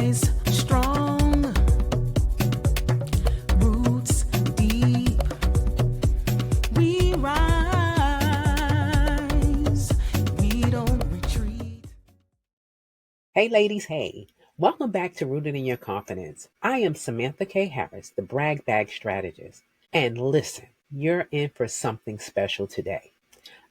rise strong, roots deep. We rise, we don't retreat. Hey, ladies, hey. Welcome back to Rooted in Your Confidence. I am Samantha K. Harris, the Brag Bag Strategist. And listen, you're in for something special today.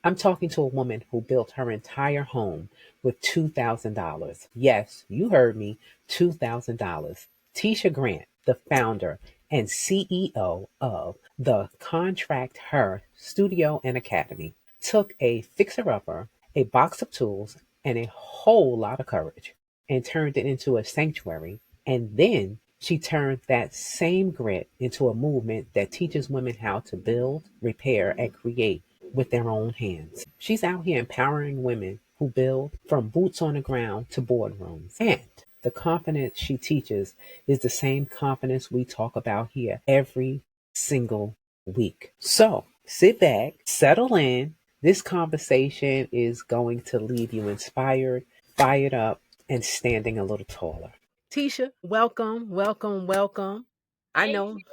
I'm talking to a woman who built her entire home with $2,000. Yes, you heard me, $2,000. Tisha Grant, the founder and CEO of the Contractor Studio and Academy, took a fixer-upper, a box of tools, and a whole lot of courage and turned it into a sanctuary. And then she turned that same grit into a movement that teaches women how to build, repair, and create with their own hands. She's out here empowering women who build from boots on the ground to boardrooms. And the confidence she teaches is the same confidence we talk about here every single week. So sit back, settle in. This conversation is going to leave you inspired, fired up, and standing a little taller. Tisha, welcome, welcome, welcome. I Thank know you.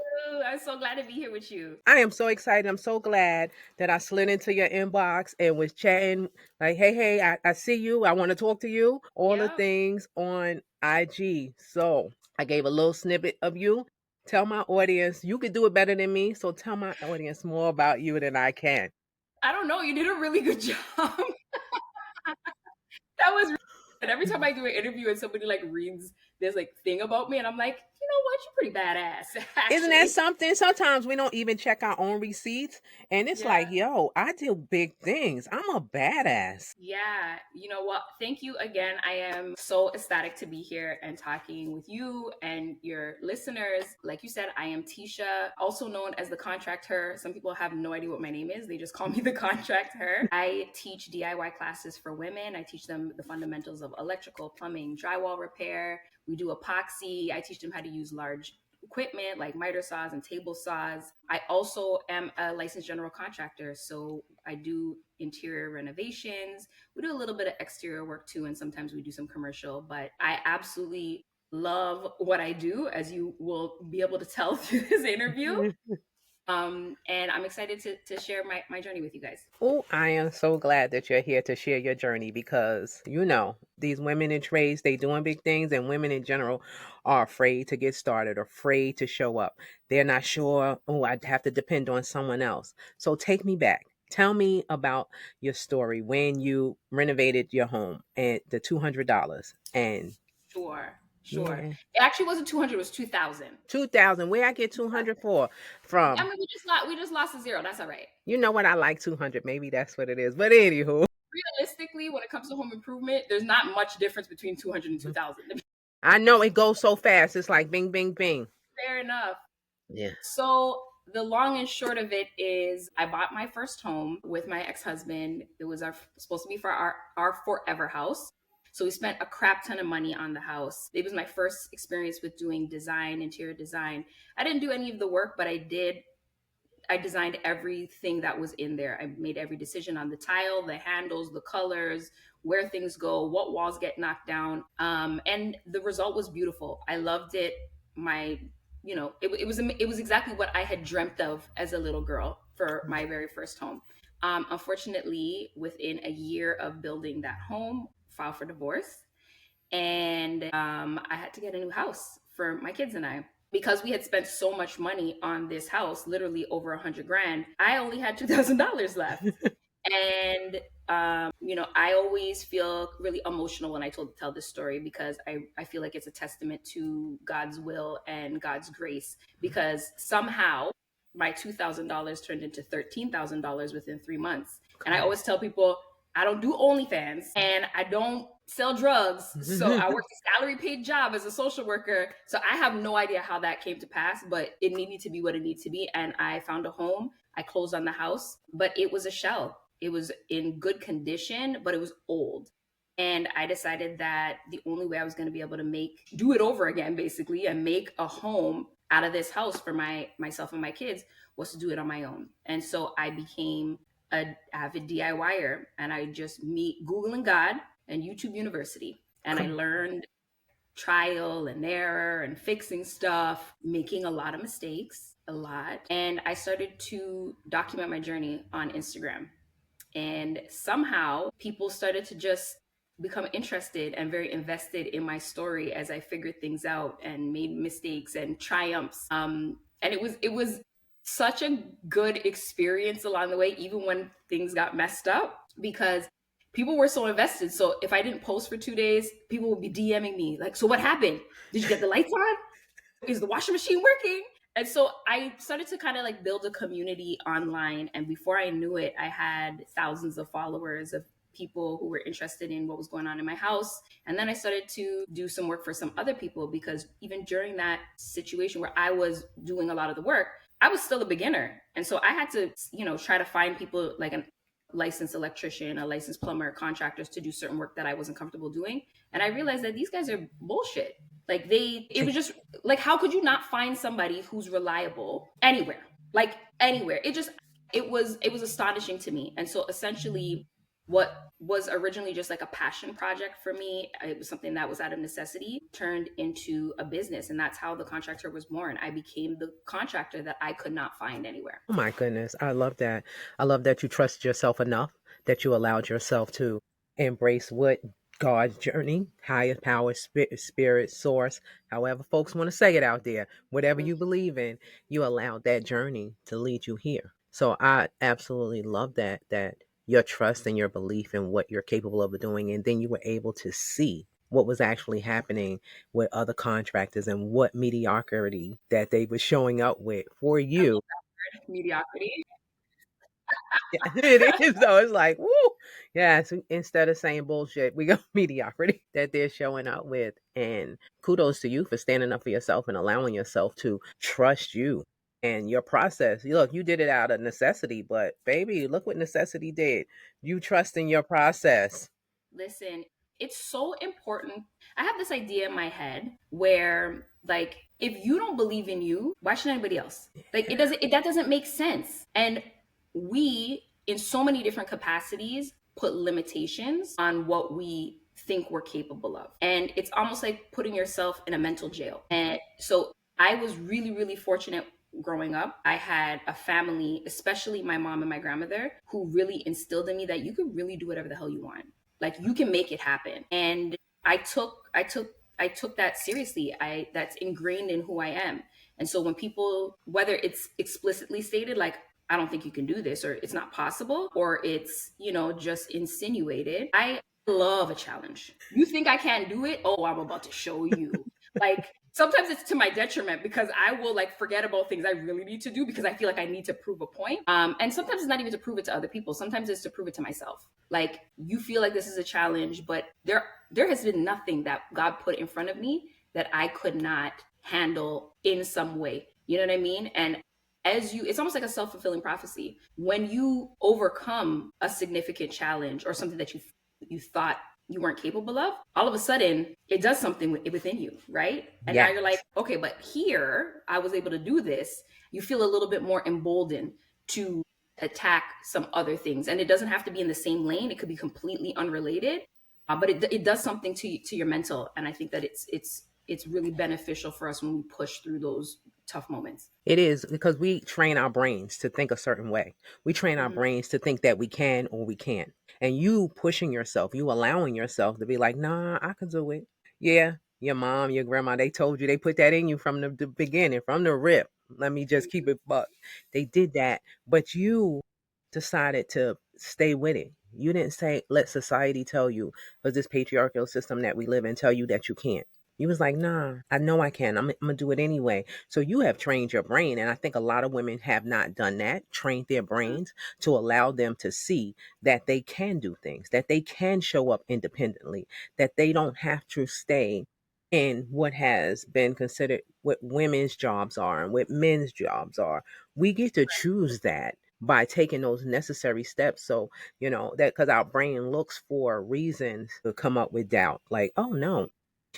I'm so glad to be here with you. I am so excited. I'm so glad that I slid into your inbox and was chatting like, hey, I see you. I want to talk to you. All the Yep. things on IG. So I gave a little snippet of you. Tell my audience, you could do it better than me. So tell my audience more about you than I can. I don't know. You did a really good job. That was really good. Every time I do an interview and somebody like reads this like thing about me, and I'm like, you know what? You're pretty badass, Isn't that actually. something? Sometimes we don't even check our own receipts. And it's Yeah. like, yo, I do big things. I'm a badass. Yeah. You know what? Thank you again. I am so ecstatic to be here and talking with you and your listeners. Like you said, I am Tisha, also known as the contractor. Some people have no idea what my name is. They just call me the contractor. I teach DIY classes for women. I teach them the fundamentals of electrical, plumbing, drywall repair. We do epoxy. I teach them how to use large equipment like miter saws and table saws. I also am a licensed general contractor, so I do interior renovations. We do a little bit of exterior work too, and sometimes we do some commercial, but I absolutely love what I do, as you will be able to tell through this interview. And I'm excited to share my journey with you guys. Oh, I am so glad that you're here to share your journey because these women in trades, they doing big things, and women in general are afraid to get started, afraid to show up. They're not sure, oh, I'd have to depend on someone else. So take me back. Tell me about your story when you renovated your home and the $200 and Sure, sure. yeah, It actually wasn't 200; it was 2,000. 2000. Where I get 200 for I from? mean, we just lost a zero. That's all right. You know what? I like 200. Maybe that's what it is. But anywho. Realistically, when it comes to home improvement, there's not much difference between 200 and 2,000. I know it goes so fast. It's like bing, bing, bing. Fair enough. Yeah. So the long and short of it is I bought my first home with my ex-husband. It was supposed to be for our forever house. So we spent a crap ton of money on the house. It was my first experience with doing design, interior design. I didn't do any of the work, but I designed everything that was in there. I made every decision on the tile, the handles, the colors, where things go, what walls get knocked down. And the result was beautiful. I loved it. My, it was exactly what I had dreamt of as a little girl for my very first home. Unfortunately, within a year of building that home, filed for divorce, and I had to get a new house for my kids and I. Because we had spent so much money on this house, literally over 100 grand, I only had $2,000 left. And I always feel really emotional when I tell this story because I feel like it's a testament to God's will and God's grace. Because somehow my $2,000 turned into $13,000 within 3 months. And I always tell people I don't do OnlyFans and I don't sell drugs. So I worked a salary paid job as a social worker. So I have no idea how that came to pass, but it needed to be what it needed to be. And I found a home. I closed on the house, but it was a shell. It was in good condition, but it was old. And I decided that the only way I was going to be able to do it over again, basically, and make a home out of this house for myself and my kids was to do it on my own. And so I became an avid DIYer, and I just Googling God and YouTube University, and I learned trial and error and fixing stuff, making a lot of mistakes, a lot. And I started to document my journey on Instagram. And somehow people started to just become interested and very invested in my story as I figured things out and made mistakes and triumphs. And it was such a good experience along the way, even when things got messed up, because people were so invested. So if I didn't post for 2 days, people would be DMing me like, "So what happened? Did you get the lights on? Is the washing machine working?" And so I started to kind of like build a community online. And before I knew it, I had thousands of followers of people who were interested in what was going on in my house. And then I started to do some work for some other people, because even during that situation where I was doing a lot of the work, I was still a beginner. And so I had to, try to find people like a licensed electrician, a licensed plumber, contractors to do certain work that I wasn't comfortable doing. And I realized that these guys are bullshit. Like it was just like, how could you not find somebody who's reliable anywhere? Like anywhere. It was astonishing to me. And so essentially what was originally just like a passion project for me, it was something that was out of necessity, turned into a business. And that's how the contractor was born. I became the contractor that I could not find anywhere. Oh my goodness. I love that. I love that you trusted yourself enough that you allowed yourself to embrace what God's journey, higher power, spirit, source, however folks want to say it out there, whatever you believe in, you allowed that journey to lead you here. So I absolutely love that your trust and your belief in what you're capable of doing. And then you were able to see what was actually happening with other contractors and what mediocrity that they were showing up with for I you. love that word, mediocrity. Yeah, it is though. It's like, woo. Yeah, so instead of saying bullshit, we go mediocrity that they're showing up with. And kudos to you for standing up for yourself and allowing yourself to trust you and your process. Look, you did it out of necessity, but baby, look what necessity did. You trust in your process. Listen, it's so important. I have this idea in my head where, like, if you don't believe in you, why should anybody else? Like, that doesn't make sense. And we, in so many different capacities, put limitations on what we think we're capable of. And it's almost like putting yourself in a mental jail. And so I was really, really fortunate growing up. I had a family, especially my mom and my grandmother, who really instilled in me that you could really do whatever the hell you want. Like you can make it happen. And I took that seriously. That's ingrained in who I am. And so when people, whether it's explicitly stated like, I don't think you can do this, or it's not possible, or it's, just insinuated, I love a challenge. You think I can't do it? Oh, I'm about to show you. Like sometimes it's to my detriment, because I will like forget about things I really need to do because I feel like I need to prove a point. And sometimes it's not even to prove it to other people. Sometimes it's to prove it to myself. Like you feel like this is a challenge, but there has been nothing that God put in front of me that I could not handle in some way. You know what I mean? And it's almost like a self-fulfilling prophecy. When you overcome a significant challenge or something that you thought you weren't capable of, all of a sudden it does something within you, right? And now Yeah. you're like, okay, but here I was able to do this. You feel a little bit more emboldened to attack some other things, and it doesn't have to be in the same lane. It could be completely unrelated, but it does something to your mental, and I think that it's really beneficial for us when we push through those tough moments. It is because we train our brains to think a certain way. We train our Mhm. brains to think that we can or we can't. And you pushing yourself, you allowing yourself to be like, nah, I can do it. Yeah, your mom, your grandma, they told you, they put that in you from the beginning, from the rip. Let me just keep it buck. They did that, but you decided to stay with it. You didn't say, let society tell you, because this patriarchal system that we live in tell you that you can't. You was like, nah, I know I can. I'm going to do it anyway. So you have trained your brain. And I think a lot of women have not done that, trained their brains to allow them to see that they can do things, that they can show up independently, that they don't have to stay in what has been considered what women's jobs are and what men's jobs are. We get to choose that by taking those necessary steps. So, that because our brain looks for reasons to come up with doubt, like, oh no,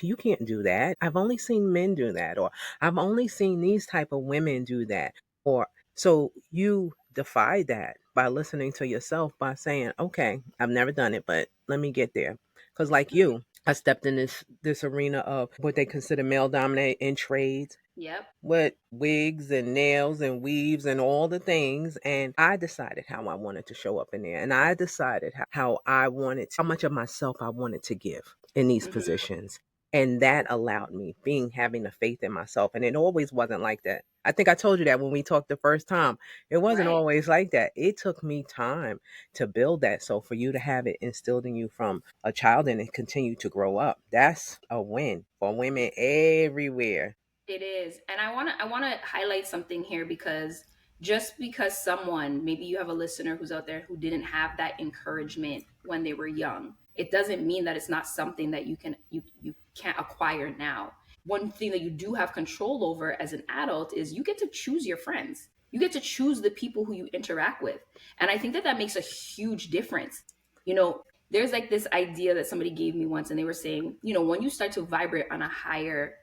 you can't do that. I've only seen men do that, or I've only seen these type of women do that. Or so you defy that by listening to yourself, by saying, okay, I've never done it, but let me get there. Because like you, I stepped in this arena of what they consider male dominated in trades Yep. with wigs and nails and weaves and all the things. And I decided how I wanted to show up in there. And I decided how much of myself I wanted to give in these Hmm. positions. And that allowed me having the faith in myself. And it always wasn't like that. I think I told you that when we talked the first time. It wasn't Right. always like that. It took me time to build that. So for you to have it instilled in you from a child and it continue to grow up, that's a win for women everywhere. It is. And I want to highlight something here, because just because someone, maybe you have a listener who's out there who didn't have that encouragement when they were young, it doesn't mean that it's not something that you can't acquire now. One thing that you do have control over as an adult is you get to choose your friends. You get to choose the people who you interact with. And I think that that makes a huge difference. You know, there's like this idea that somebody gave me once, and they were saying, when you start to vibrate on a higher,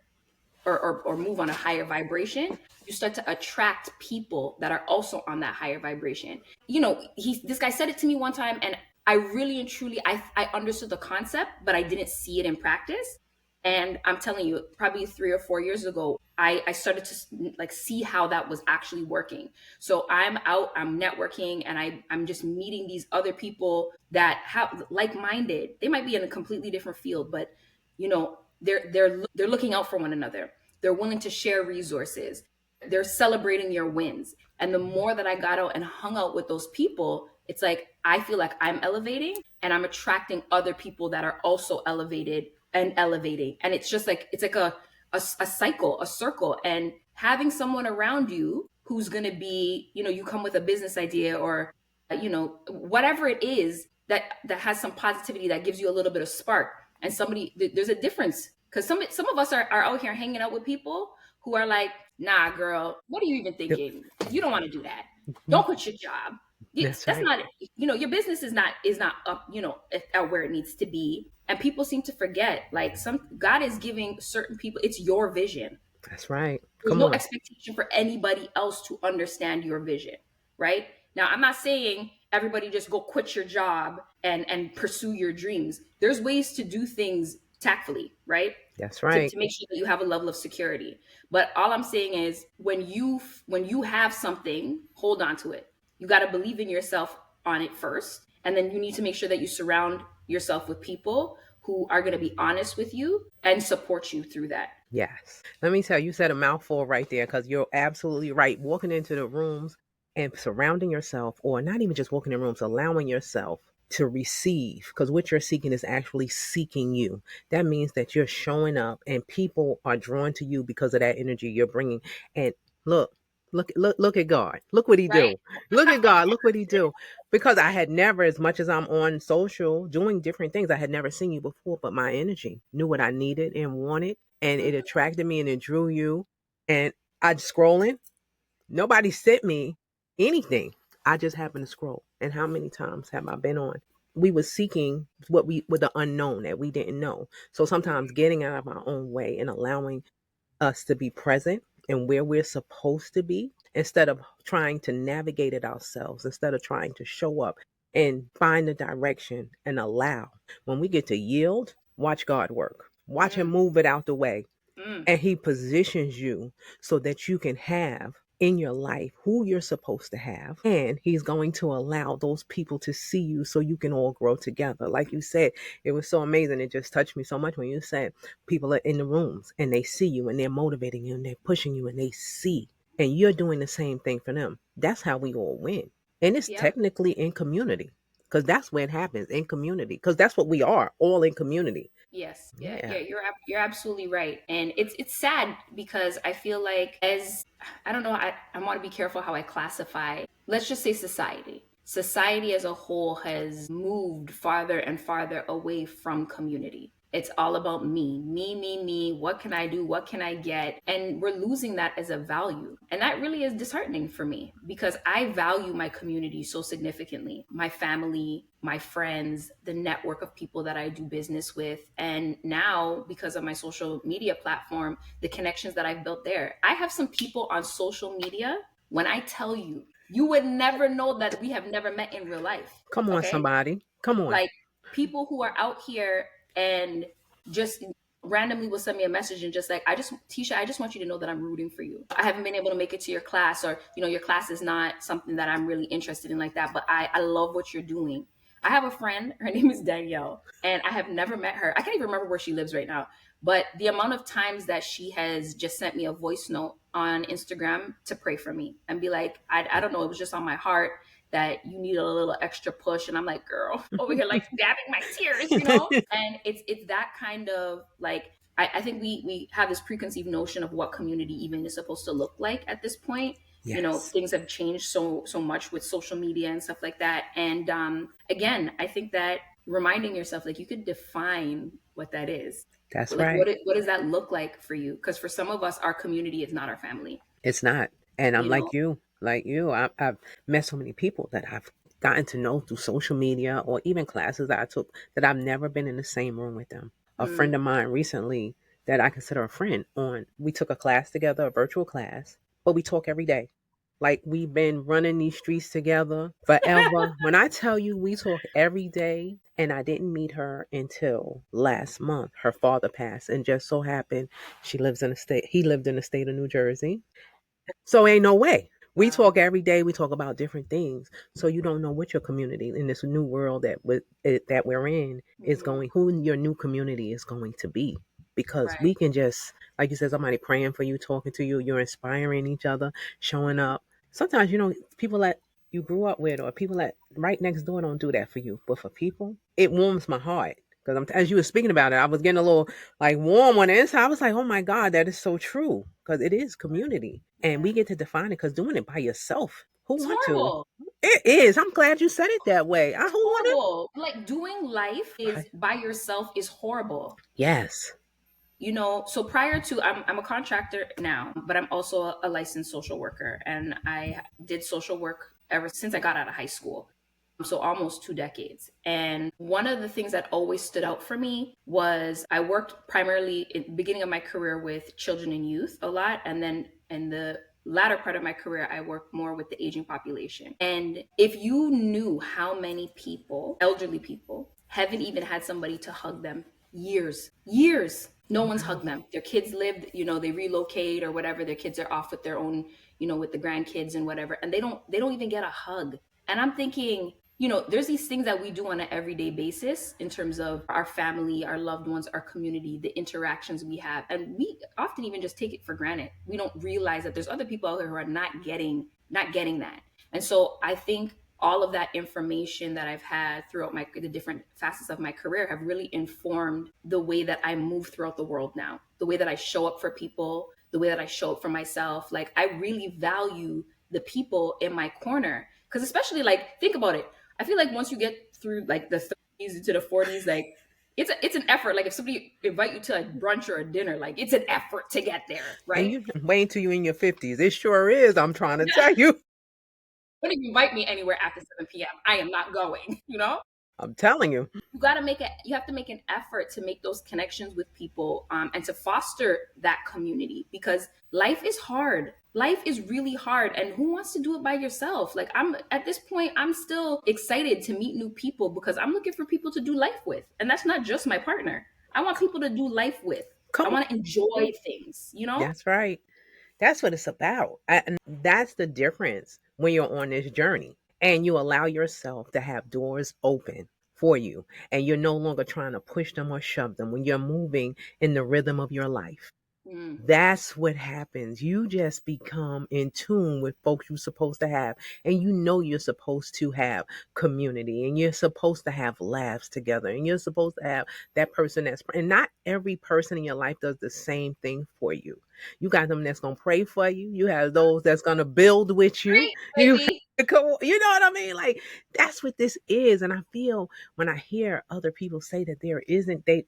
or move on a higher vibration, you start to attract people that are also on that higher vibration. This guy said it to me one time, and I really and truly, I understood the concept, but I didn't see it in practice. And I'm telling you, probably 3 or 4 years ago, I started to like see how that was actually working. So I'm out, I'm networking, and I'm just meeting these other people that have like-minded. They might be in a completely different field, but they're looking out for one another. They're willing to share resources. They're celebrating your wins. And the more that I got out and hung out with those people, it's like I feel like I'm elevating, and I'm attracting other people that are also elevated and elevating. And it's just like it's like a cycle, a circle. And having someone around you who's going to be, you come with a business idea, or whatever it is that has some positivity, that gives you a little bit of spark. And there's a difference, because some of us are out here hanging out with people who are like, nah, girl, what are you even Yep. thinking? You don't want to do that. Don't quit your job. That's That's right. not, your business is not up, at where it needs to be. And people seem to forget, like, God is giving certain people, it's your vision. That's right. There's Come no on. expectation for anybody else to understand your vision, right? Now, I'm not saying everybody just go quit your job and pursue your dreams. There's ways to do things tactfully, right? That's To, right. to make sure that you have a level of security. But all I'm saying is, when you have something, hold on to it. You got to believe in yourself on it first, and then you need to make sure that you surround yourself with people who are going to be honest with you and support you through that. Yes. Let me tell you, you said a mouthful right there because you're absolutely right. Walking into the rooms and surrounding yourself, or not even just walking in rooms, allowing yourself to receive, because what you're seeking is actually seeking you. That means that you're showing up and people are drawn to you because of that energy you're bringing. And look, look at God. Look what he Right. do. Look at God. Look what he do. Because I had never, as much as I'm on social doing different things, I had never seen you before, but my energy knew what I needed and wanted, and it Mhm. attracted me and it drew you. And I'd scrolling. Nobody sent me anything. I just happened to scroll. And how many times have I been on? We were seeking what we with the unknown that we didn't know. So sometimes getting out of our own way and allowing us to be present and where we're supposed to be instead of trying to navigate it ourselves, instead of trying to show up and find the direction and allow. When we get to yield, watch God work. Watch him Mm, move it out the way, mm. and he positions you so that you can have in your life who you're supposed to have, and he's going to allow those people to see you so you can all grow together. Like you said, it was so amazing. It just touched me so much when you said people are in the rooms and they see you and they're motivating you and they're pushing you and they see, and you're doing the same thing for them. That's how we all win. And it's Yep. technically in community, because that's where it happens, in community, because that's what we are, all in community. Yes. Yeah. Yeah. Yeah. You're absolutely right, and it's sad because I feel like, as I don't know, I want to be careful how I classify. Let's just say society. Society as a whole has moved farther and farther away from community. It's all about me, me, me, me. What can I do? What can I get? And we're losing that as a value. And that really is disheartening for me, because I value my community so significantly, my family, my friends, the network of people that I do business with. And now, because of my social media platform, the connections that I've built there. I have some people on social media, when I tell you, you would never know that we have never met in real life. Come on, Okay. somebody. Come on. Like, people who are out here, and just randomly will send me a message and just like, Tisha, I just want you to know that I'm rooting for you. I haven't been able to make it to your class, or, your class is not something that I'm really interested in like that, but I love what you're doing. I have a friend, her name is Danielle, and I have never met her. I can't even remember where she lives right now. But the amount of times that she has just sent me a voice note on Instagram to pray for me and be like, I don't know, it was just on my heart that you need a little extra push. And I'm like, girl, over here like dabbing my tears, And it's that kind of like, I think we have this preconceived notion of what community even is supposed to look like at this point. Yes, Things have changed so much with social media and stuff like that. And again, I think that reminding yourself, like, you could define what that is. that's Like, right. what does that look like for you? Because for some of us, our community is not our family. It's not. And I'm You know. like you. I've met so many people that I've gotten to know through social media or even classes that I took that I've never been in the same room with them. A Mm, friend of mine recently that I consider a friend we took a class together, a virtual class, but we talk every day. Like we've been running these streets together forever. When I tell you we talk every day, and I didn't meet her until last month. Her father passed, and just so happened he lived in the state of New Jersey. So ain't no way. We wow. talk every day. We talk about different things. So you don't know what your community in this new world that we're in is Mhm. going. Who your new community is going to be, because Right. we can just like you said, somebody praying for you, talking to you. You're inspiring each other, showing up. Sometimes people that you grew up with or people that right next door don't do that for you, but for people, it warms my heart. Because as you were speaking about it, I was getting a little like warm on the inside. I was like, oh my God, that is so true. Because it is community. And we Yeah. get to define it because doing it by yourself, who It's want to? horrible. It is. I'm glad you said it that way. I It's who want to? horrible. Like, doing life is by yourself is horrible. Yes. So prior to, I'm a contractor now, but I'm also a licensed social worker, and I did social work ever since I got out of high school. So almost 2 decades. And one of the things that always stood out for me was I worked primarily in the beginning of my career with children and youth a lot. And then in the latter part of my career, I worked more with the aging population. And if you knew how many people, elderly people, haven't even had somebody to hug them years. No one's Wow. hugged them. Their kids lived, they relocate or whatever. Their kids are off with their own, with the grandkids and whatever. And they don't even get a hug. And I'm thinking, there's these things that we do on an everyday basis in terms of our family, our loved ones, our community, the interactions we have. And we often even just take it for granted. We don't realize that there's other people out there who are not getting that. And so I think all of that information that I've had throughout the different facets of my career have really informed the way that I move throughout the world now, the way that I show up for people, the way that I show up for myself. Like, I really value the people in my corner. Because especially, like, think about it. I feel like once you get through like the 30s into the 40s, like, it's an effort. Like, if somebody invite you to like brunch or a dinner, like, it's an effort to get there, And right? you wait until you're in your 50s. It sure is. I'm trying to tell you. Don't even invite me anywhere after 7 p.m. I am not going, I'm telling you. You have to make an effort to make those connections with people, and to foster that community, because life is hard. Life is really hard, and who wants to do it by yourself? Like, I'm at this point, I'm still excited to meet new people because I'm looking for people to do life with, and that's not just my partner. I want people to do life with. I Come want to on. enjoy things. That's right. That's what it's about. And that's the difference when you're on this journey and you allow yourself to have doors open for you and you're no longer trying to push them or shove them when you're moving in the rhythm of your life. Mm, That's what happens. You just become in tune with folks you're supposed to have. And you're supposed to have community and you're supposed to have laughs together. And you're supposed to have that person and not every person in your life does the same thing for you. You got them that's going to pray for you. You have those that's going to build with you. great, You, baby. you know what I mean? Like, that's what this is. And I feel when I hear other people say that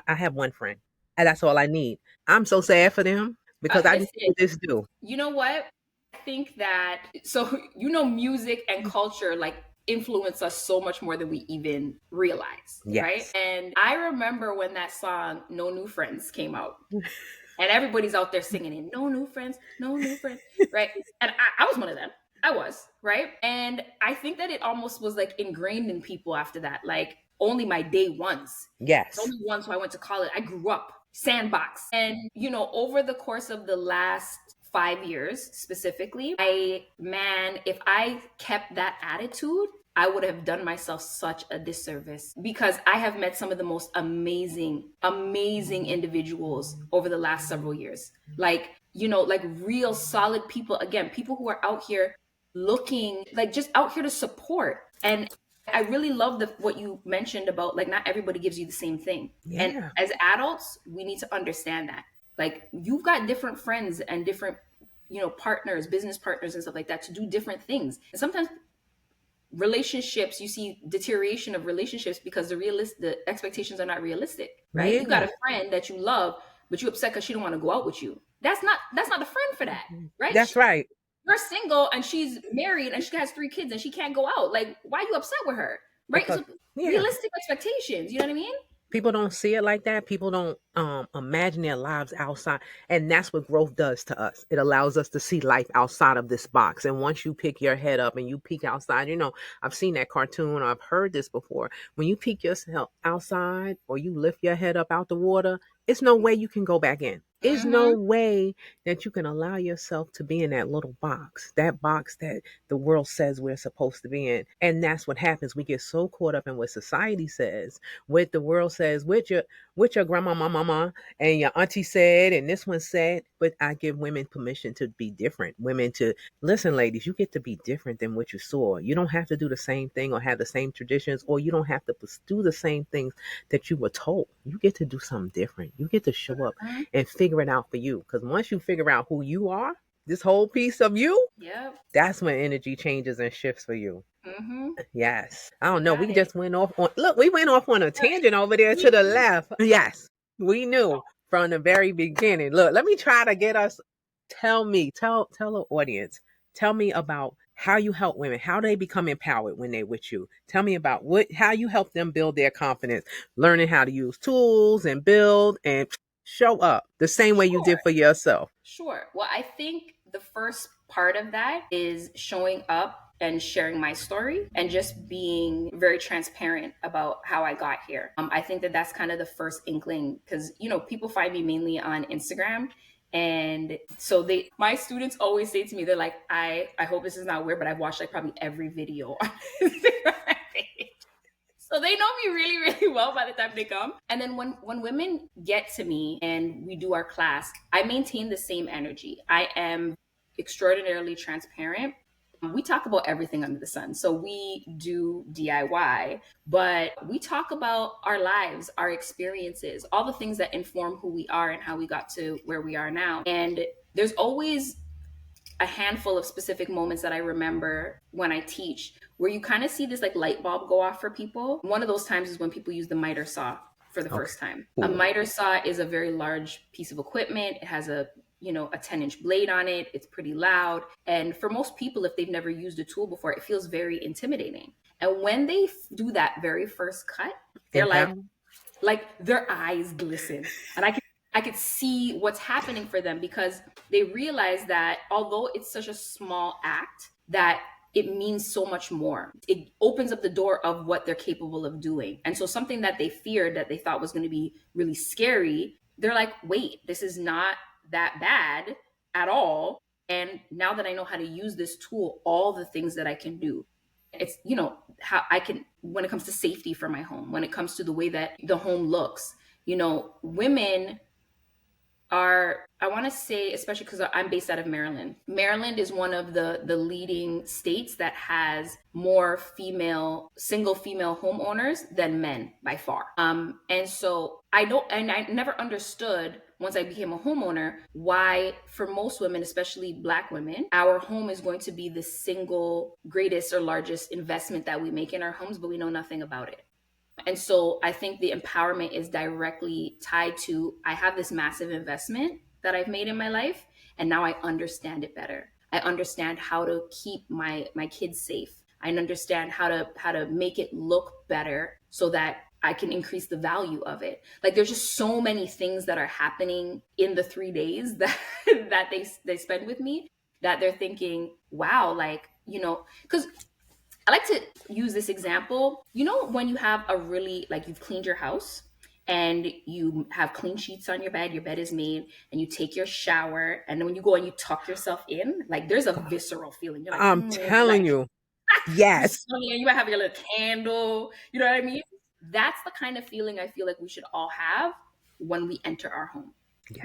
I have one friend and that's all I need. I'm so sad for them because I just Listen, this do. you know what? I think that, so, music and culture, like, influence us so much more than we even realize, right? Yes. And I remember when that song No New Friends came out, and everybody's out there singing it, no new friends, no new friends, right? And I was one of them. I was, right? And I think that it almost was like ingrained in people after that. Like, only my day ones. It's Yes. only once who I went to college. I grew up sandbox. And, over the course of the last 5 years specifically, if I kept that attitude, I would have done myself such a disservice because I have met some of the most amazing, amazing individuals over the last several years. Like, like real solid people, again, people who are out here looking like just out here to support. And I really love what you mentioned about like not everybody gives you the same thing. And Yeah. as adults, we need to understand that. Like you've got different friends and different, partners, business partners and stuff like that to do different things. And sometimes relationships, you see deterioration of relationships because the expectations are not realistic, right? You got Yeah. a friend that you love, but you upset because she don't want to go out with you. That's not a friend for that, right? That's right. You're single and she's married and she has 3 kids and she can't go out. Like, why are you upset with her? Right? Because So yeah, realistic expectations, you know what I mean? people don't see it like that. People don't imagine their lives outside, and that's what growth does to us. It allows us to see life outside of this box. And once you pick your head up and you peek outside, I've seen that cartoon, or I've heard this before. When you peek yourself outside or you lift your head up out the water, it's no way you can go back in. It's no Mm-hmm. way that you can allow yourself to be in that box that the world says we're supposed to be in. And that's what happens. We get so caught up in what society says, what the world says, what your grandma, mama, and your auntie said, and this one said. But I give women permission to be different. Women to listen, ladies, you get to be different than what you saw. You don't have to do the same thing or have the same traditions, or you don't have to do the same things that you were told. You get to do something different. You get to show up Mm-hmm. and figure it out for you. Because once you figure out who you are, this whole piece of you, Yep. that's when energy changes and shifts for you. Mm-hmm. Yes. I don't know. Got We it. just went off on, look, we went off on a tangent over there to the left. Yes. We knew from the very beginning. Look, let me try to get us, tell the audience, tell me about how you help women, how they become empowered when they're with you. Tell me about how you help them build their confidence, learning how to use tools and build and show up the same way you did Sure. for yourself. Sure. Well, I think the first part of that is showing up and sharing my story and just being very transparent about how I got here. I think that that's kind of the first inkling because, people find me mainly on Instagram. And so my students always say to me, they're like, I hope this is not weird, but I've watched like probably every video on Instagram page. So they know me really, really well by the time they come. And then when women get to me and we do our class, I maintain the same energy. I am extraordinarily transparent. We talk about everything under the sun. So we do DIY, but we talk about our lives, our experiences, all the things that inform who we are and how we got to where we are now. And there's always a handful of specific moments that I remember when I teach where you kind of see this like light bulb go off for people. One of those times is when people use the miter saw for the Okay. first time. A Cool. miter saw is a very large piece of equipment. It has a 10-inch blade on it. It's pretty loud. And for most people, if they've never used a tool before, it feels very intimidating. And when they do that very first cut, they're like their eyes glisten. And I could see what's happening for them because they realize that although it's such a small act, that it means so much more. It opens up the door of what they're capable of doing. And so something that they feared that they thought was going to be really scary, they're like, wait, this is not that bad at all. And now that I know how to use this tool, all the things that I can do. It's, how I can, when it comes to safety for my home, when it comes to the way that the home looks, women are, I want to say, especially because I'm based out of Maryland. Maryland is one of the leading states that has more single female homeowners than men by far. And so I never understood once I became a homeowner why for most women, especially Black women, our home is going to be the single greatest or largest investment that we make in our homes, but we know nothing about it. And so I think the empowerment is directly tied to, I have this massive investment that I've made in my life, and now I understand it better. I understand how to keep my kids safe. I understand how to make it look better so that I can increase the value of it. Like there's just so many things that are happening in the 3 days that they spend with me that they're thinking, wow, like, because I like to use this example. You know, when you have a really, like, you've cleaned your house and you have clean sheets on your bed is made, and you take your shower, and then when you go and you tuck yourself in, like, there's a visceral feeling. You're like, I'm like, telling you. you Yes. smell it, you might have your little candle. You know what I mean? That's the kind of feeling I feel like we should all have when we enter our home.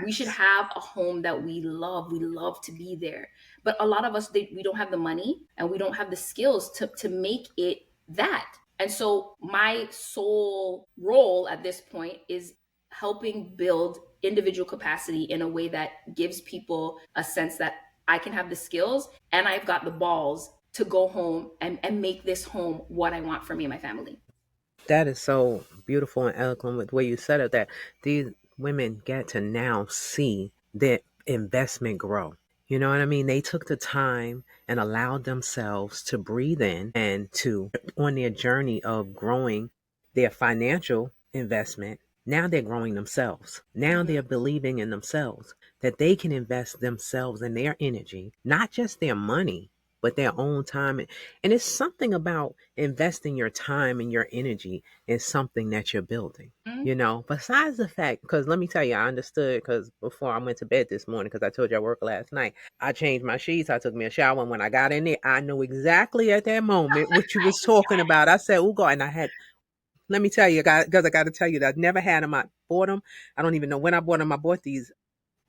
We should Yes. have a home that we love. We love to be there. But a lot of us, we don't have the money and we don't have the skills to make it that. And so my sole role at this point is helping build individual capacity in a way that gives people a sense that I can have the skills and I've got the balls to go home and make this home what I want for me and my family. That is so beautiful and eloquent with the way you said it, that these women get to now see their investment grow. You know what I mean? They took the time and allowed themselves to breathe in and to, on their journey of growing their financial investment, now they're growing themselves. Now Mhm. they're believing in themselves that they can invest themselves and their energy, not just their money, but their own time. And it's something about investing your time and your energy in something that you're building. Mhm. You know, besides the fact, because let me tell you, I understood because before I went to bed this morning, because I told you I worked last night, I changed my sheets, I took me a shower, and when I got in there, I knew exactly at that moment what you was talking about. I said, "Oh God," and I had. Let me tell you, because I got to tell you that I never had them. I bought them. I don't even know when I bought them. I bought these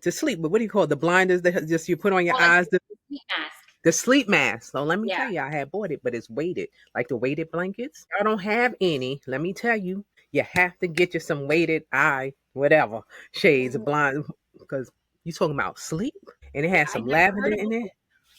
to sleep. But what do you call it? The blinders that just you put on your Well, like eyes? the sleep mask. The sleep mask. So let me Yeah. tell you, I had bought it, but it's weighted, like the weighted blankets. I don't have any. Let me tell you, you have to get you some weighted eye, whatever shades of Mhm. blind, because you talking about sleep, and it Yeah, has some lavender in it.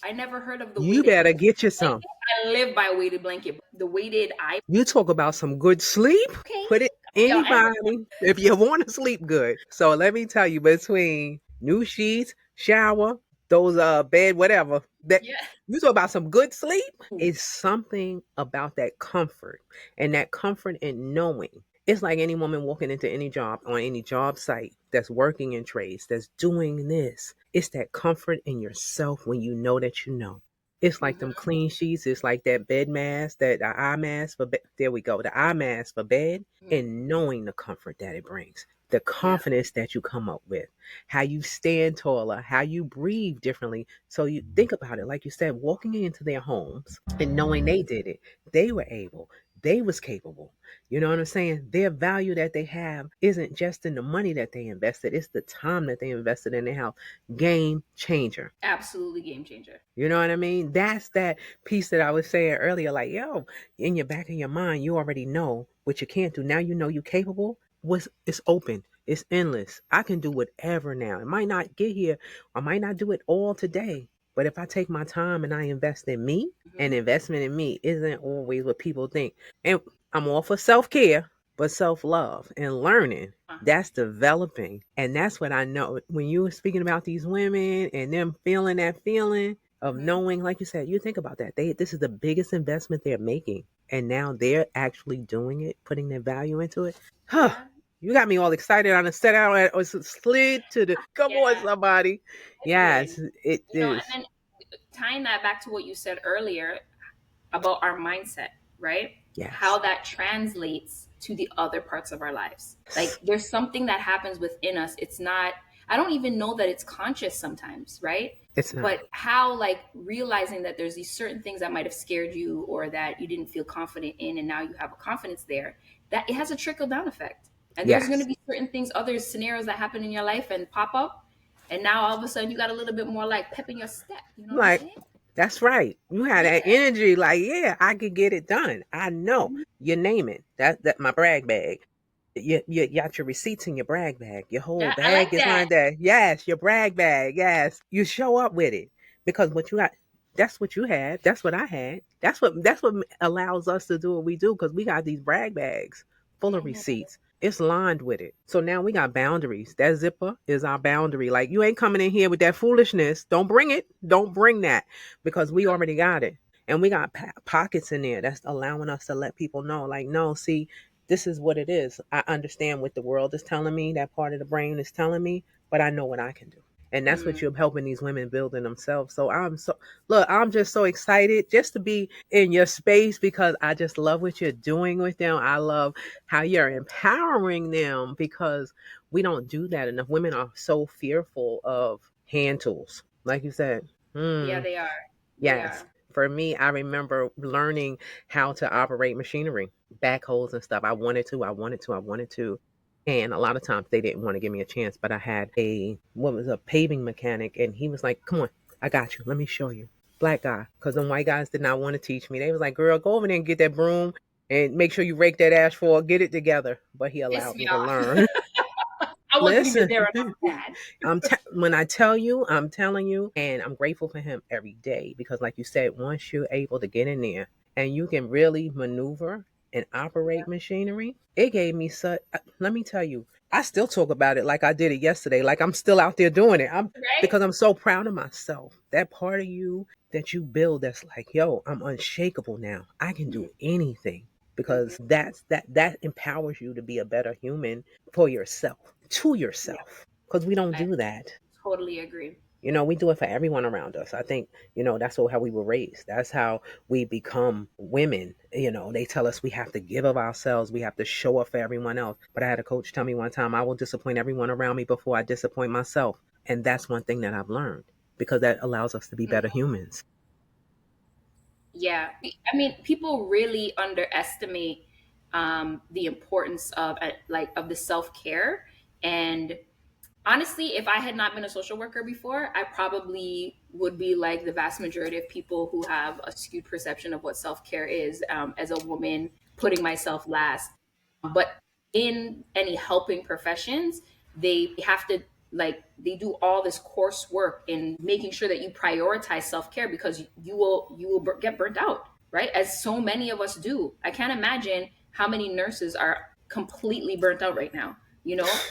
I never heard of the You weighted better get you some. blanket. I live by a weighted blanket. The weighted eye. You talk about some good sleep. Okay. Put it Yo, I know. anybody if you want to sleep good. So let me tell you, between new sheets, shower, those bed, whatever that Yeah. you talk about some good sleep. Ooh. It's something about that comfort and that comfort in knowing. It's like any woman walking into any job on any job site that's working in trades, that's doing this. It's that comfort in yourself when you know that you know. It's like them Mhm. clean sheets. It's like that bed mask, that the eye mask for there we go, the eye mask for bed, Mhm. and knowing the comfort that it brings, the Yeah. confidence that you come up with, how you stand taller, how you breathe differently. So you think about it, like you said, walking into their homes and knowing they did it, they were able, they was capable. You know what I'm saying? Their value that they have isn't just in the money that they invested; it's the time that they invested in their house. Game changer. Absolutely game changer. You know what I mean? That's that piece that I was saying earlier. Like, yo, in your back of your mind, you already know what you can't do. Now you know you're capable. It's open. It's endless. I can do whatever now. It might not get here. I might not do it all today. But if I take my time and I invest in me, and Mhm. investment in me isn't always what people think. And I'm all for self care, but self love and learning, Uh, that's developing. And that's what I know. When you were speaking about these women and them feeling that feeling of mhm. knowing, like you said, you think about that. This is the biggest investment they're making. And now they're actually doing it, putting their value into it. Huh. Yeah. You got me all excited on the set out or slid to the come on Yeah. somebody. I did. Yes, it And is. then tying that back to what you said earlier about our mindset, right? How Yes. that translates to the other parts of our lives. Like, there's something that happens within us. It's not, I don't even know that it's conscious sometimes, right? It's not. But how, like, realizing that there's these certain things that might have scared you or that you didn't feel confident in, and now you have a confidence there, that it has a trickle down effect. And there's going to Yes. be certain things, other scenarios that happen in your life and pop up. And now all of a sudden you got a little bit more like pep in your step. You know what I'm Like, saying? that's right. You had that Yeah. energy, like, yeah, I could get it done. I know. Mhm. You name it. That my brag bag. You got your receipts in your brag bag. Your whole Yeah, I like bag is that. on there. Yes, your brag bag. Yes. You show up with it. Because what you got, that's what you had. That's what I had. That's what allows us to do what we do, because we got these brag bags full of Mhm. receipts. It's lined with it. So now we got boundaries. That zipper is our boundary. Like, you ain't coming in here with that foolishness. Don't bring it. Don't bring that, because we already got it. And we got pockets in there that's allowing us to let people know, like, no, see, this is what it is. I understand what the world is telling me, that part of the brain is telling me, but I know what I can do. And that's what Mm. you're helping these women build in themselves. So I'm just so excited just to be in your space because I just love what you're doing with them. I love how you're empowering them because we don't do that enough. Women are so fearful of hand tools, like you said. Yeah, Mm, they are. They yes. are. For me, I remember learning how to operate machinery, backhoes and stuff. I wanted to. And a lot of times they didn't want to give me a chance, but I had a paving mechanic, and he was like, "Come on, I got you. Let me show you." Black guy, because the white guys did not want to teach me. They was like, "Girl, go over there and get that broom and make sure you rake that asphalt, get it together." But he Piss allowed me me to off. learn. I wasn't even Listen, there and I'm mad. when I tell you, I'm telling you, and I'm grateful for him every day because, like you said, once you're able to get in there and you can really maneuver and Yeah. operate machinery, it gave me such. Let me tell you, I still talk about it like I did it yesterday, like I'm still out there doing it. I'm Right? because I'm so proud of myself. That part of you that you build, that's like, yo, I'm unshakable now. I can do anything because Mm-hmm. that empowers you to be a better human for yourself, to Yeah, yourself, because we don't I do that. totally agree. We do it for everyone around us. I think, that's how we were raised. That's how we become women. They tell us we have to give of ourselves, we have to show up for everyone else. But I had a coach tell me one time, I will disappoint everyone around me before I disappoint myself. And that's one thing that I've learned because that allows us to be Mm. better humans. Yeah. I mean, people really underestimate the importance of of the self-care. And honestly, if I had not been a social worker before, I probably would be like the vast majority of people who have a skewed perception of what self care is, as a woman, putting myself last. But in any helping professions, they have to, they do all this coursework in making sure that you prioritize self care because you will get burnt out, right? As so many of us do. I can't imagine how many nurses are completely burnt out right now.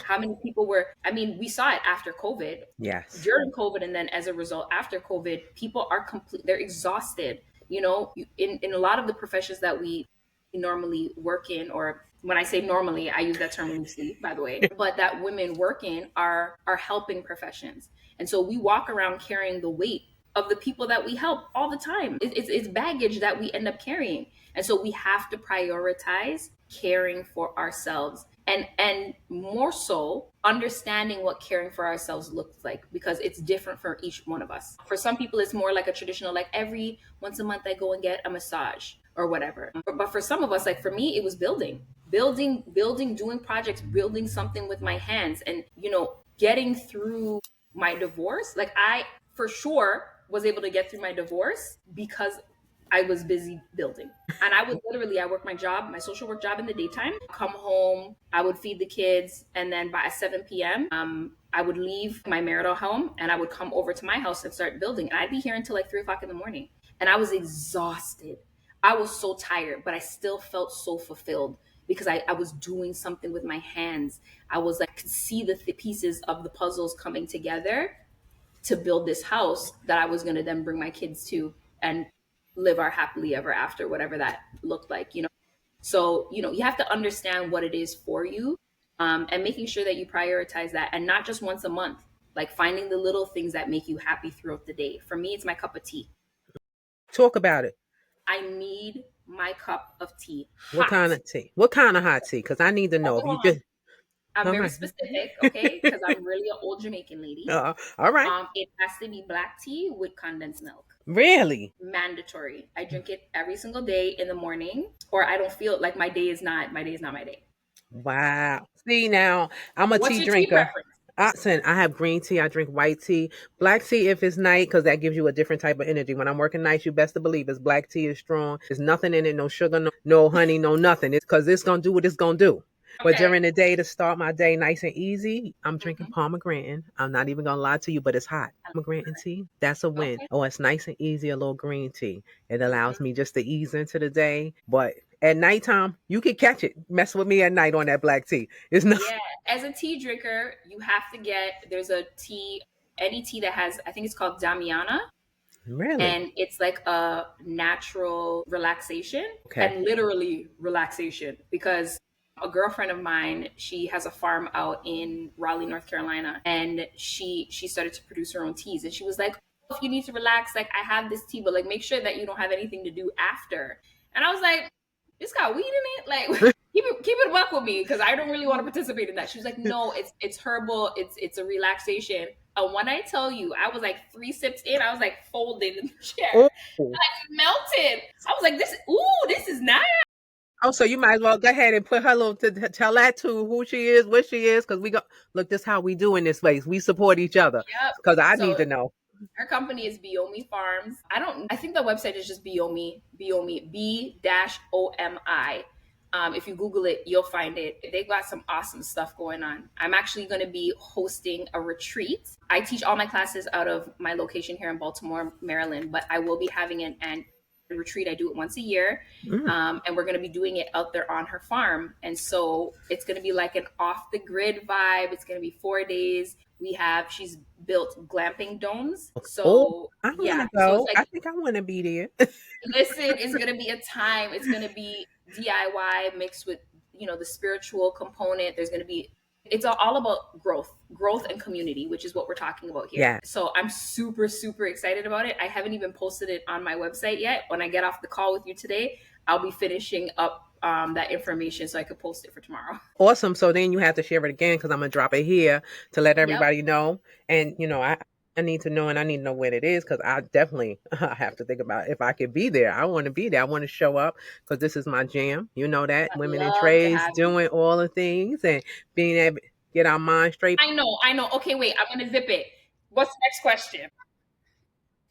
How many people were, I mean, we saw it after COVID, Yes. during COVID, and then as a result after COVID, people are they're exhausted. In a lot of the professions that we normally work in, or when I say normally, I use that term loosely, by the way, but that women work in are helping professions. And so we walk around carrying the weight of the people that we help all the time. It's baggage that we end up carrying. And so we have to prioritize caring for ourselves, and more so understanding what caring for ourselves looks like, because it's different for each one of us. For some people it's more like a traditional, like every once a month I go and get a massage or whatever. But for some of us, like for me, it was building, doing projects, building something with my hands, and getting through my divorce. Like, I for sure was able to get through my divorce because I was busy building. And I would literally, I work my social work job in the daytime, come home, I would feed the kids, and then by 7 p.m., I would leave my marital home and I would come over to my house and start building. And I'd be here until like 3 o'clock in the morning. And I was exhausted. I was so tired, but I still felt so fulfilled because I was doing something with my hands. I was like, could see the pieces of the puzzles coming together to build this house that I was going to then bring my kids to and live our happily ever after, whatever that looked like. So, you have to understand what it is for you, and making sure that you prioritize that, and not just once a month, like finding the little things that make you happy throughout the day. For me, it's my cup of tea. Talk about it. I need my cup of tea What kind hot. of tea? What kind of hot tea? Because I need to know. Okay, If you hold on. just, I'm all very right. specific, okay? Because I'm really an old Jamaican lady. All right. It has to be black tea with condensed milk. Really? Mandatory. I drink it every single day in the morning, or I don't feel like my day is not my day. Wow. See now, I'm a What's tea your tea drinker. preference? Listen, I have green tea. I drink white tea. Black tea if it's night, because that gives you a different type of energy. When I'm working nights, you best to believe it's black tea is strong. There's nothing in it, no sugar, no honey, no nothing. It's because it's gonna do what it's gonna do. But Okay. during the day to start my day nice and easy, I'm drinking Hmm. pomegranate. I'm not even gonna lie to you, but it's hot. Pomegranate tea, that's a win. Okay. Oh, it's nice and easy, a little green tea. It allows Hmm. me just to ease into the day. But at nighttime, you can catch it. Mess with me at night on that black tea. It's not Yeah. As a tea drinker, you have to there's a tea, any tea that has, I think it's called Damiana, really and it's like a natural relaxation, okay. and literally relaxation, because A girlfriend of mine, she has a farm out in Raleigh, North Carolina, and she started to produce her own teas. And she was like, "Oh, if you need to relax, like I have this tea, but like make sure that you don't have anything to do after." And I was like, "This got weed in it? Like keep it a buck with me because I don't really want to participate in that." She was like, "No, it's herbal. It's a relaxation." And when I tell you, I was like 3 sips in, I was like folded in the chair, Oh, like melted. I was like, this is nice. oh, so you might as well go ahead and put her little tell that to who she is, what she is, because we go look. This how we do in this place. We support each other Yep. because I need So to know. her company is Biomi Farms. I think the website is just Biomi, B-OMI. If you Google it, you'll find it. They got some awesome stuff going on. I'm actually going to be hosting a retreat. I teach all my classes out of my location here in Baltimore, Maryland, but I will be having an retreat. I do it once a year. And we're going to be doing it out there on her farm. And so it's going to be like an off the grid vibe. It's going to be 4 days. She's built glamping domes. Oh, So I want yeah, to so it's go. I like, think I want to be there. listen, it's going to be a time. It's going to be DIY mixed with, the spiritual component. It's all about growth and community, which is what we're talking about here. Yeah. So I'm super, super excited about it. I haven't even posted it on my website yet. When I get off the call with you today, I'll be finishing up that information so I could post it for tomorrow. Awesome. So then you have to share it again because I'm gonna drop it here to let Yep. everybody know. And I need to know, and I need to know what it is because I definitely have to think about if I could be there. I want to be there. I want to show up because this is my jam. You know that I'd women in love to trades have you. doing all the things and being able to get our mind straight. I know. Okay, wait, I'm gonna zip it. What's the next question?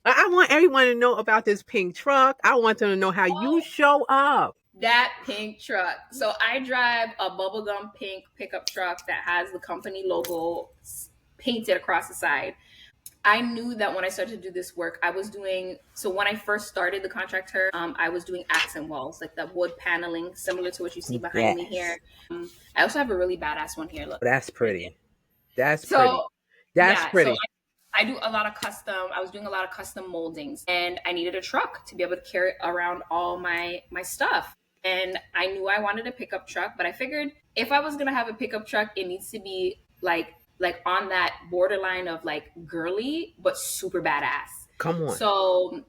I want everyone to know about this pink truck. I want them to know how you show up. That pink truck. So I drive a bubblegum pink pickup truck that has the company logo painted across the side. I knew that when I started to do this work, when I first started the contractor, I was doing accent walls, like that wood paneling, similar to what you see behind me here. I also have a really badass one here. Look, That's pretty. That's so pretty. That's yeah, so pretty. I do a lot of I was doing a lot of custom moldings, and I needed a truck to be able to carry around all my stuff. And I knew I wanted a pickup truck, but I figured if I was gonna have a pickup truck, it needs to be like on that borderline of like girly but super badass. Come on. So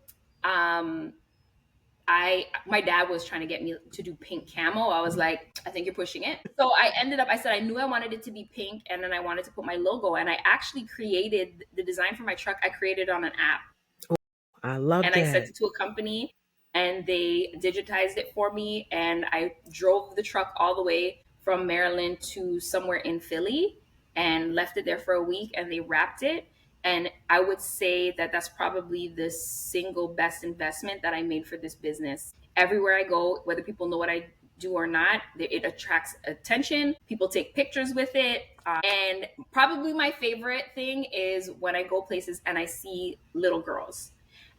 my dad was trying to get me to do pink camo. I was like, I think you're pushing it. So I said I knew I wanted it to be pink, and then I wanted to put my logo, and I actually created the design for my truck. I created on an app. I love And that. I sent it to a company, and they digitized it for me, and I drove the truck all the way from Maryland to somewhere in Philly and left it there for a week, and they wrapped it. And I would say that that's probably the single best investment that I made for this business. Everywhere I go, whether people know what I do or not, it attracts attention. People take pictures with it. And probably my favorite thing is when I go places and I see little girls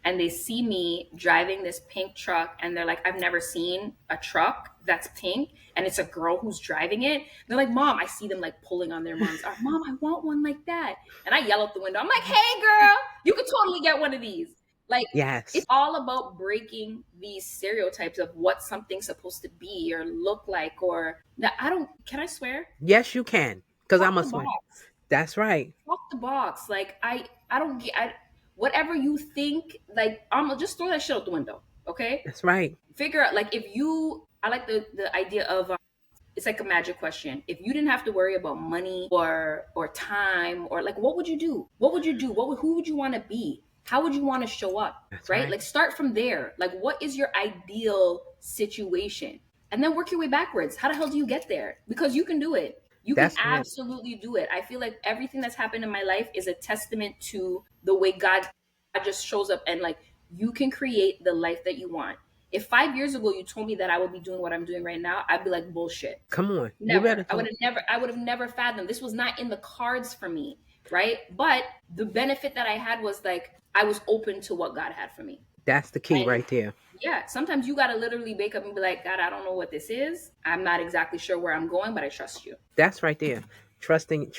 and they see me driving this pink truck, and they're like, I've never seen a truck that's pink and it's a girl who's driving it. They're like, Mom, I see them like pulling on their mom's arm. Mom, I want one like that. And I yell out the window, I'm like, hey girl, you could totally get one of these. Like, Yes. it's all about breaking these stereotypes of what something's supposed to be or look like, or that can I swear? Yes, you can. Because Fuck I'm a the swing. box. That's right. Fuck the box. Like, I don't get, whatever you think, like, I'm gonna just throw that shit out the window. Okay. That's right. Figure out, like, I like the idea of, it's like a magic question. If you didn't have to worry about money or time, or like, what would you do? Who would you want to be? How would you want to show up? That's Right? right. Like, start from there. Like, what is your ideal situation? And then work your way backwards. How the hell do you get there? Because you can do it. You That's can right. absolutely do it. I feel like everything that's happened in my life is a testament to the way God just shows up, and like, you can create the life that you want. If 5 years ago you told me that I would be doing what I'm doing right now, I'd be like, bullshit. Come on. You Never. better I would have never fathomed. This was not in the cards for me, right? But the benefit that I had was like, I was open to what God had for me. That's the key And right there. yeah, sometimes you got to literally wake up and be like, God, I don't know what this is. I'm not exactly sure where I'm going, but I trust you. That's right there. Trusting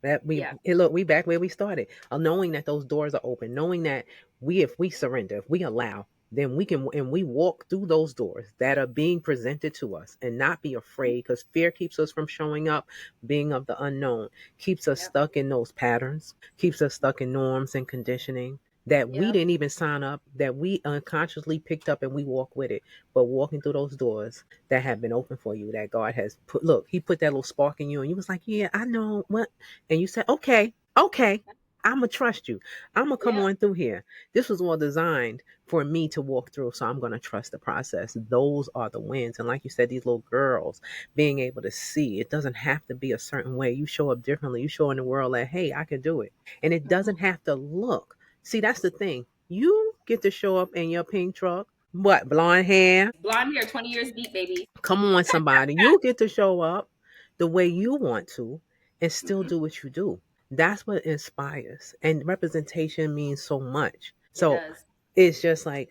that we Yeah. look, we back where we started. Knowing that those doors are open, knowing that if we surrender, if we allow, then we can, and we walk through those doors that are being presented to us and not be afraid, because fear keeps us from showing up, being of the unknown, keeps us Yep. stuck in those patterns, keeps us stuck in norms and conditioning that we Yep. didn't even sign up, that we unconsciously picked up, and we walk with it. But walking through those doors that have been open for you, that God has put, look, He put that little spark in you, and you was like, yeah, I know what. And you said, okay, okay, I'm going to trust you. I'm going to come Yep. on through here. This was all designed for me to walk through. So I'm going to trust the process. Those are the wins. And like you said, these little girls being able to see it doesn't have to be a certain way. You show up differently. You show in the world that, hey, I can do it. And it Mhm. doesn't have to look. See, that's the thing. You get to show up in your pink truck. What, blonde hair? Blonde hair, 20 years deep, baby. Come on, somebody. You get to show up the way you want to and still Hmm. do what you do. That's what inspires. And representation means so much. It So does. it's just like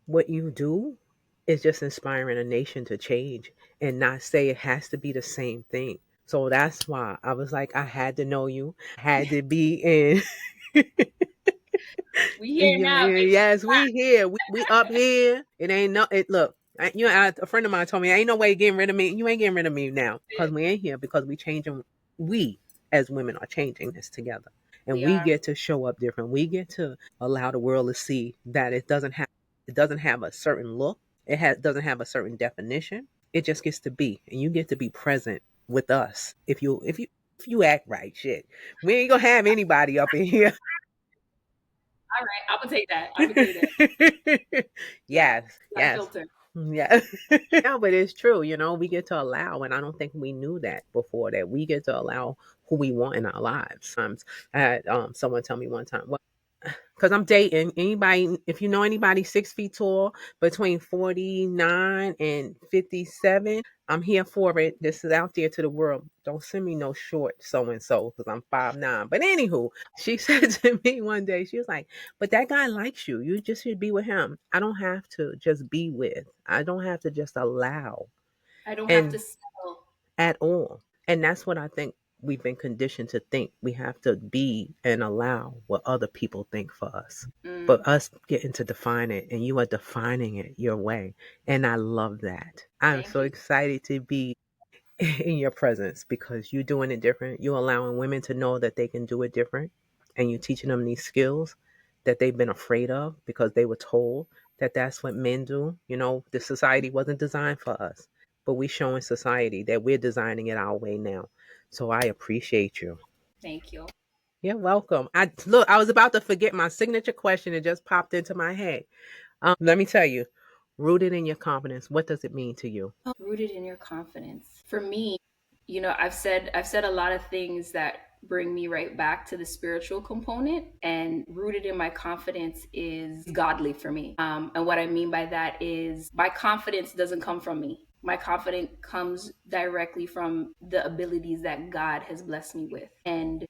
what you do is just inspiring a nation to change and not say it has to be the same thing. So that's why I was like, I had to know you, had to be in. We here now, baby. Yes, we here. We up here. It ain't no. It look. A friend of mine told me, ain't no way you getting rid of me. You ain't getting rid of me now because we ain't here, because we changing. We as women are changing this together, and We we are. get to show up different. We get to allow the world to see that it doesn't have a certain look. Doesn't have a certain definition. It just gets to be, and you get to be present with us. If you act right, shit, we ain't gonna have anybody up in here. All right. I'm gonna take that. I'm gonna take that. Yeah. Yes, That yes, filter. yes. No, but it's true. We get to allow, and I don't think we knew that before, that we get to allow who we want in our lives. I had someone tell me one time, well, because I'm dating anybody. If you know anybody 6 feet tall, between 49 and 57, I'm here for it. This is out there to the world. Don't send me no short so and so because I'm 5'9". But anywho, she said to me one day, she was like, "But that guy likes you. You just should be with him. I don't have to just be with. I don't have to just allow." I don't have to And settle. at all. And that's what I think we've been conditioned to think. We have to be and allow what other people think for us. Mm, But us getting to define it, and you are defining it your way. And I love that. I'm thank so you. excited to be in your presence because you're doing it different. You're allowing women to know that they can do it different. And you're teaching them these skills that they've been afraid of because they were told that that's what men do. The society wasn't designed for us, but we showing society that we're designing it our way now. So I appreciate you. Thank you. You're welcome. I was about to forget my signature question. It just popped into my head. Let me tell you, rooted in your confidence. What does it mean to you? Rooted in your confidence. For me, I've said a lot of things that bring me right back to the spiritual component, and rooted in my confidence is godly for me. And what I mean by that is my confidence doesn't come from me. My confidence comes directly from the abilities that God has blessed me with. And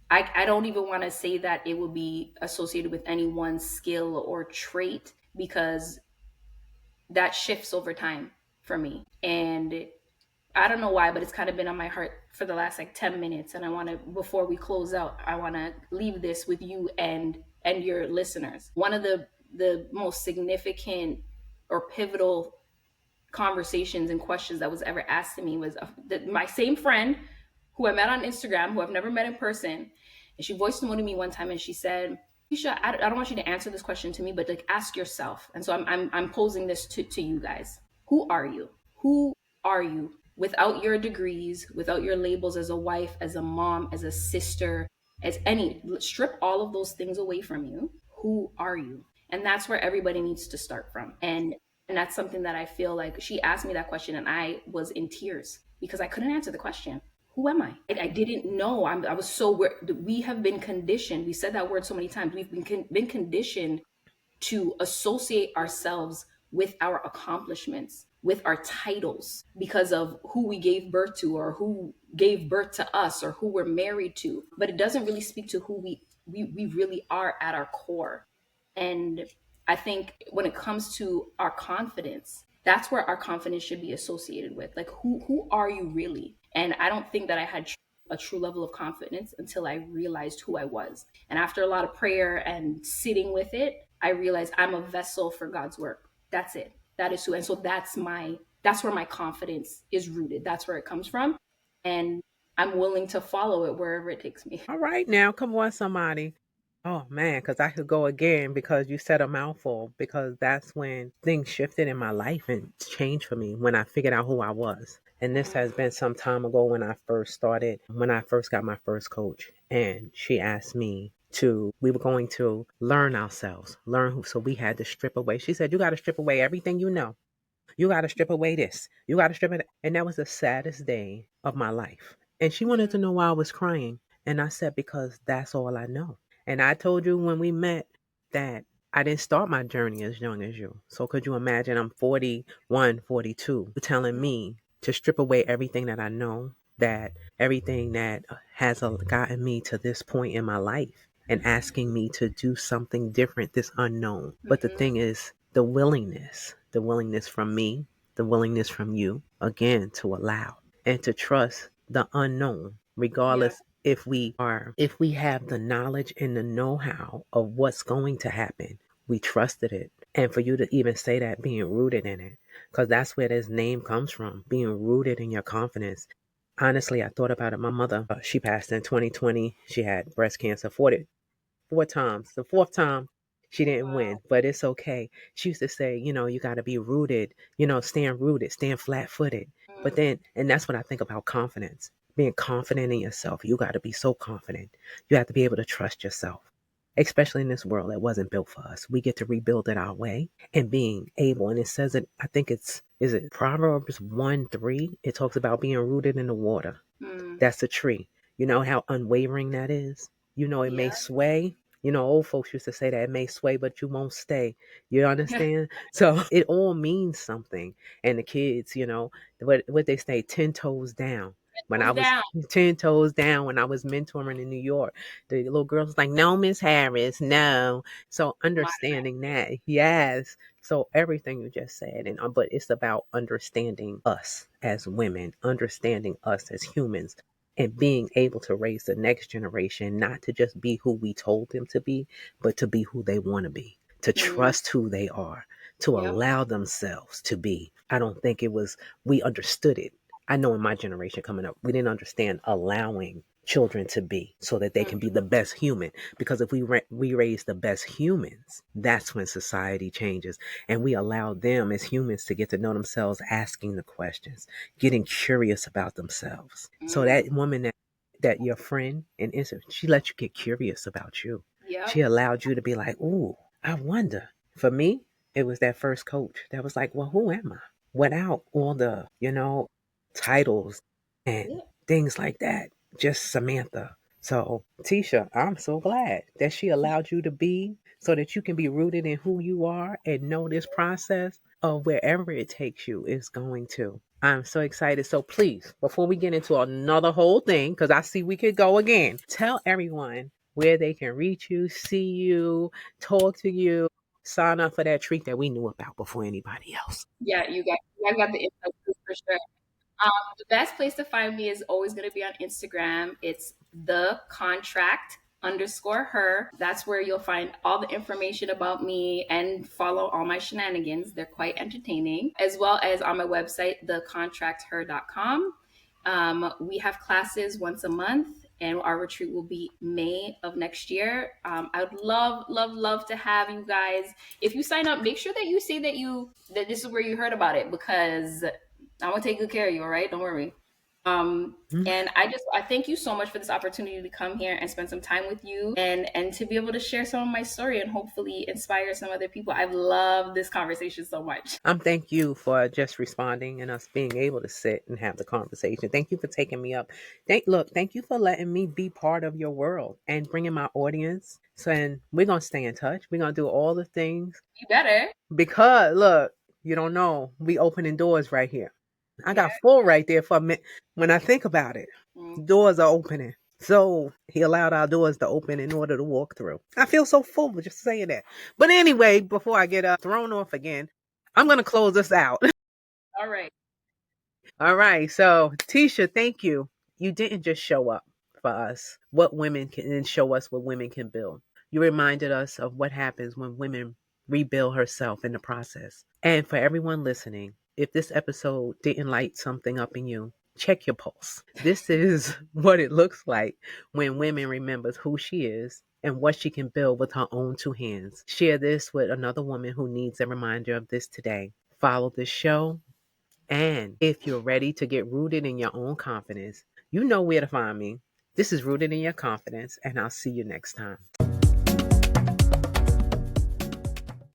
I don't even want to say that it will be associated with any one skill or trait, because that shifts over time for me. And I don't know why, but it's kind of been on my heart for the last like 10 minutes. And I want to, before we close out, I want to leave this with you and your listeners. One of the most significant or pivotal conversations and questions that was ever asked to me was my same friend who I met on Instagram, who I've never met in person. And she voiced noted me one time and she said, Tisha, I don't want you to answer this question to me, but like ask yourself. And so I'm posing this to you guys. Who are you? Who are you? Without your degrees, without your labels as a wife, as a mom, as a sister, as any, strip all of those things away from you. Who are you? And that's where everybody needs to start from. And that's something that I feel like she asked me that question and I was in tears because I couldn't answer the question. Who am I? I didn't know. I was so, we have been conditioned. We said that word so many times. We've been conditioned to associate ourselves with our accomplishments, with our titles, because of who we gave birth to or who gave birth to us or who we're married to. But it doesn't really speak to who we really are at our core. And I think when it comes to our confidence, that's where our confidence should be associated with. Like, who are you really? And I don't think that I had a true level of confidence until I realized who I was. And after a lot of prayer and sitting with it, I realized I'm a vessel for God's work. That's it. That is who. And so that's where my confidence is rooted. That's where it comes from. And I'm willing to follow it wherever it takes me. All right, now, come on, somebody. Oh man, because I could go again because you said a mouthful. Because that's when things shifted in my life and changed for me when I figured out who I was. And this has been some time ago when I first started, when I first got my first coach. And she asked me to, we were going to learn ourselves, learn who, so we had to strip away. She said, you got to strip away everything you know. You got to strip away this. You got to strip it. And that was the saddest day of my life. And she wanted to know why I was crying. And I said, because that's all I know. And I told you when we met that I didn't start my journey as young as you. So could you imagine I'm 41, 42, telling me to strip away everything that I know, that everything that has gotten me to this point in my life and asking me to do something different, this unknown. But the thing is, the willingness from me, the willingness from you, again, to allow and to trust the unknown, Yeah. regardless if we have the knowledge and the know-how of what's going to happen, we trusted it. And for you to even say that, being rooted in it, because that's where this name comes from, being rooted in your confidence. Honestly, I thought about it. My mother, she passed in 2020. She had breast cancer, 4 times. The fourth time, she didn't win, but it's okay. She used to say, you got to be rooted, stand rooted, stand flat footed. But then, and that's what I think about confidence, being confident in yourself. You got to be so confident. You have to be able to trust yourself, especially in this world that wasn't built for us. We get to rebuild it our way and being able. And it says it, I think is it Proverbs 1:3? It talks about being rooted in the water. Mm. That's a tree. You know how unwavering that is? It may Yeah. sway. Old folks used to say that it may sway, but you won't stay. You understand? So it all means something. And the kids, what they say, 10 toes down. When I Goes was down. 10 toes down, when I was mentoring in New York, the little girls was like, no, Miss Harris, no. So My, understanding that, yes. So everything you just said, and but it's about understanding us as women, understanding us as humans, and being able to raise the next generation not to just be who we told them to be, but to be who they want to be, to mm, trust who they are, to yep. allow themselves to be. I don't think it was, we understood it. I know in my generation coming up, we didn't understand allowing children to be so that they Mm, can be the best human, because if we raise the best humans, that's when society changes, and we allow them as humans to get to know themselves, asking the questions, getting curious about themselves. So mm, that woman that your friend and instant, she let you get curious about you. yep. She allowed you to be like, ooh, I wonder. For me, it was that first coach that was like, well, who am I? Without all the, titles and Yeah. things like that. Just Samantha. So, Tisha, I'm so glad that she allowed you to be so that you can be rooted in who you are and know this process of wherever it takes you is going to. I'm so excited. So, please, before we get into another whole thing, because I see we could go again, tell everyone where they can reach you, see you, talk to you, sign up for that treat that we knew about before anybody else. Yeah, you got the info for sure. The best place to find me is always going to be on Instagram. It's the contract underscore her. That's where you'll find all the information about me and follow all my shenanigans. They're quite entertaining, as well as on my website, thecontracther.com. We have classes once a month, and our retreat will be May of next year. I would love, love, love to have you guys. If you sign up, make sure that you say that this is where you heard about it, because I'm gonna take good care of you. All right, don't worry. Mhm. And I thank you so much for this opportunity to come here and spend some time with you, and to be able to share some of my story and hopefully inspire some other people. I've loved this conversation so much. Thank you for just responding and us being able to sit and have the conversation. Thank you for taking me up. Thank you for letting me be part of your world and bringing my audience. So, and we're gonna stay in touch. We're gonna do all the things You better. because look, you don't know, we opening doors right here. I Yeah. got full right there for me. When I think about it, Mm. doors are opening. So he allowed our doors to open in order to walk through. I feel so full just saying that. But anyway, before I get thrown off again, I'm going to close this out. All right. All right. So, Tisha, thank you. You didn't just show up for us, what women can, and show us what women can build. You reminded us of what happens when women rebuild herself in the process. And for everyone listening, if this episode didn't light something up in you, check your pulse. This is what it looks like when women remembers who she is and what she can build with her own two hands. Share this with another woman who needs a reminder of this today. Follow this show. And if you're ready to get rooted in your own confidence, you know where to find me. This is Rooted in Your Confidence, and I'll see you next time.